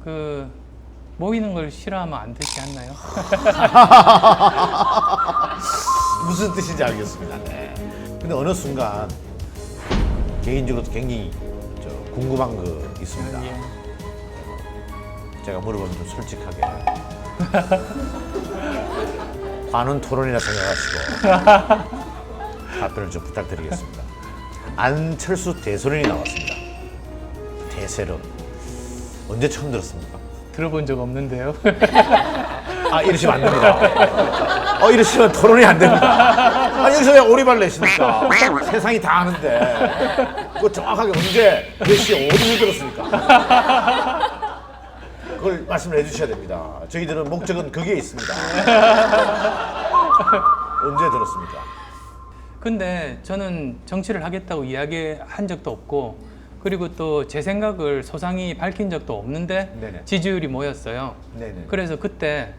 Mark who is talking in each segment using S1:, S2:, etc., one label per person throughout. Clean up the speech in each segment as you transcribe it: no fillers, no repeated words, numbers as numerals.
S1: 그 모이는 걸 싫어하면 안 되지 않나요?
S2: 무슨 뜻인지 알겠습니다. 네. 근데 어느 순간 개인적으로도 굉장히 궁금한 거 있습니다.
S1: 예.
S2: 제가 물어보면 좀 솔직하게 관훈 토론이라 생각하시고 답변을 좀 부탁드리겠습니다. 안철수 대선인이 나왔습니다. 대세론 언제 처음 들었습니까?
S1: 들어본 적 없는데요.
S2: 아, 이러시면 안 됩니다. 이러시면 토론이 안 됩니다. 아니, 여기서 왜 오리발 내십니까? 세상이 다 아는데. 그거 정확하게 언제, 몇 시에, 어디서 들었습니까? 그걸 말씀을 해주셔야 됩니다. 저희들은 목적은 거기에 있습니다. 언제 들었습니까?
S1: 근데 저는 정치를 하겠다고 이야기한 적도 없고, 그리고 또 제 생각을 소상히 밝힌 적도 없는데
S2: 네네.
S1: 지지율이 모였어요.
S2: 네네.
S1: 그래서 그때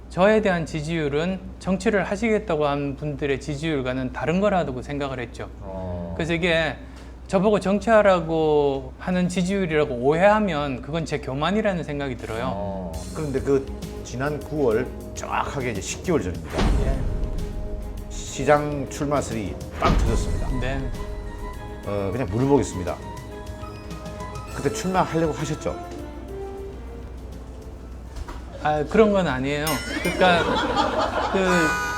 S1: 저에 대한 지지율은 정치를 하시겠다고 한 분들의 지지율과는 다른 거라고 생각을 했죠. 그래서 이게 저보고 정치하라고 하는 지지율이라고 오해하면 그건 제 교만이라는 생각이 들어요.
S2: 그런데 그 지난 9월 정확하게 이제 10개월 전입니다.
S1: 예.
S2: 시장 출마설이 빵 터졌습니다.
S1: 네.
S2: 그냥 물어보겠습니다. 그때 출마하려고 하셨죠?
S1: 아, 그런 건 아니에요. 그러니까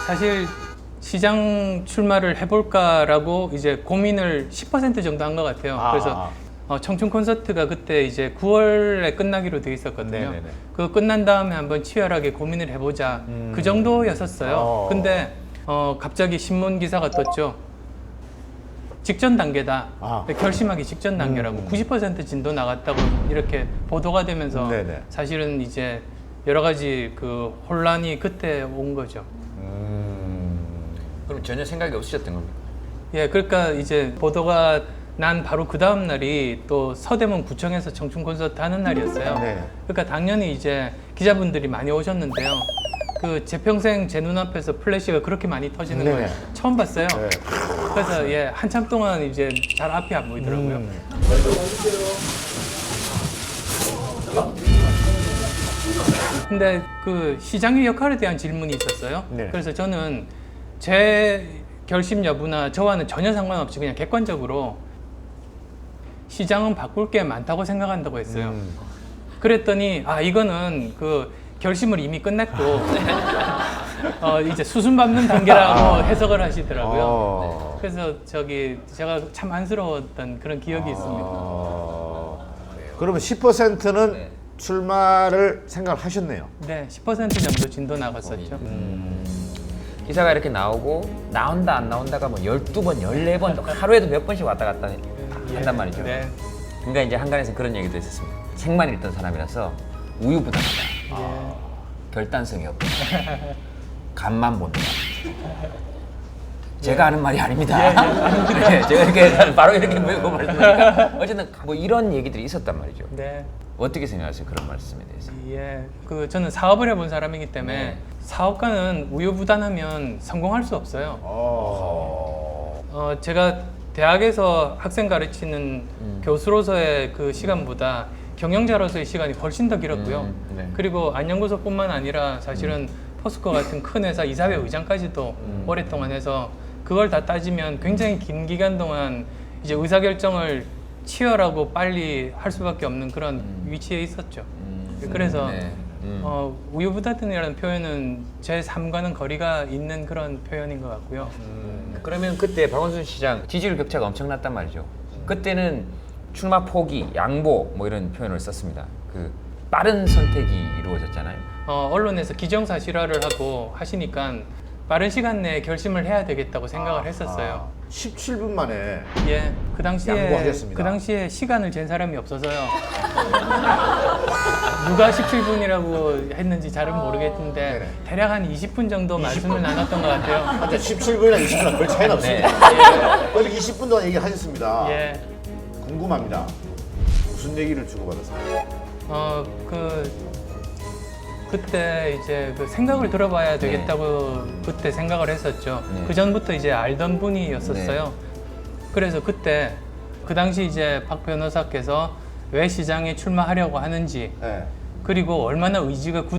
S1: 사실 시장 출마를 해볼까라고 이제 고민을 10% 정도 한 것 같아요. 그래서 청춘 콘서트가 그때 이제 9월에 끝나기로 돼 있었거든요.
S2: 네네네.
S1: 그거 끝난 다음에 한번 치열하게 고민을 해보자. 그 정도였었어요. 근데 갑자기 신문 기사가 떴죠. 직전 단계다. 결심하기 직전 단계라고 90% 진도 나갔다고 이렇게 보도가 되면서
S2: 네네.
S1: 사실은 이제 여러 가지 그 혼란이 그때 온 거죠.
S3: 그럼 전혀 생각이 없으셨던 겁니까?
S1: 예, 그러니까 이제 보도가 난 바로 그 다음 날이 또 서대문 구청에서 청춘 콘서트 하는 날이었어요.
S2: 네.
S1: 그러니까 당연히 이제 기자분들이 많이 오셨는데요. 그 제 평생 제 눈앞에서 플래시가 그렇게 많이 터지는
S2: 네.
S1: 걸 처음 봤어요.
S2: 네.
S1: 그래서 예, 한참 동안 이제 잘 앞이 안 보이더라고요. 근데 그 시장의 역할에 대한 질문이 있었어요.
S2: 네.
S1: 그래서 저는 제 결심 여부나 저와는 전혀 상관없이 그냥 객관적으로 시장은 바꿀 게 많다고 생각한다고 했어요. 그랬더니 이거는 그 결심을 이미 끝냈고 이제 수순 밟는 단계라고 해석을 하시더라고요. 그래서 제가 참 안쓰러웠던 그런 기억이 있습니다.
S2: 그러면 10%는 출마를 생각을 하셨네요.
S1: 네, 10% 정도 진도 나갔었죠.
S3: 기사가 이렇게 나오고 나온다 안 나온다가 뭐 12번, 14번 하루에도 몇 번씩 왔다 갔다 한단 말이죠.
S1: 네.
S3: 그러니까 이제 한간에서 그런 얘기도 있었습니다. 책만 읽던 사람이라서 우유부단하다. 결단성이 없다. 간만 본다. 제가 하는 말이 아닙니다. 네, 제가 이렇게 바로 이렇게 물고 말씀드리니까 어쨌든 뭐 이런 얘기들이 있었단 말이죠.
S1: 네.
S3: 어떻게 생각하세요? 그런 말씀에 대해서?
S1: 예, 저는 사업을 해본 사람이기 때문에
S3: 네.
S1: 사업가는 우유부단하면 성공할 수 없어요. 제가 대학에서 학생 가르치는 교수로서의 그 시간보다 경영자로서의 시간이 훨씬 더 길었고요.
S3: 네.
S1: 그리고 안연구소뿐만 아니라 사실은 포스코 같은 큰 회사 이사회 의장까지도 오랫동안 해서 그걸 다 따지면 굉장히 긴 기간 동안 이제 의사결정을 치열하고 빨리 할 수밖에 없는 그런 위치에 있었죠. 그래서
S3: 네.
S1: 우유부단이라는 표현은 제 삶과는 거리가 있는 그런 표현인 것 같고요.
S3: 그러면 그때 박원순 시장 지지율 격차가 엄청났단 말이죠. 그때는 출마 포기, 양보 뭐 이런 표현을 썼습니다. 그 빠른 선택이 이루어졌잖아요.
S1: 언론에서 기정사실화를 하고 하시니까 빠른 시간 내에 결심을 해야 되겠다고 생각을 했었어요.
S2: 17분 만에
S1: 예, 그
S2: 양보하셨습니다.
S1: 당시에 시간을 잰 사람이 없어서요. 누가 17분이라고 했는지 잘은 모르겠는데
S2: 네네.
S1: 대략 한 20분 정도 말씀을 나눴던 것 같아요.
S2: 17분이나 20분이나 별 차이는 없습니다.
S1: 예,
S2: 그래도 20분 동안 얘기하셨습니다.
S1: 예.
S2: 궁금합니다. 무슨 얘기를 주고받았습니까?
S1: 그때 이제 그 생각을 들어봐야 되겠다고 그때 생각을 했었죠.
S3: 네.
S1: 그 전부터 이제 알던 분이었었어요. 그래서 그때 그 당시 이제 박 변호사께서 왜 시장에 출마하려고 하는지
S2: 네.
S1: 그리고 얼마나 의지가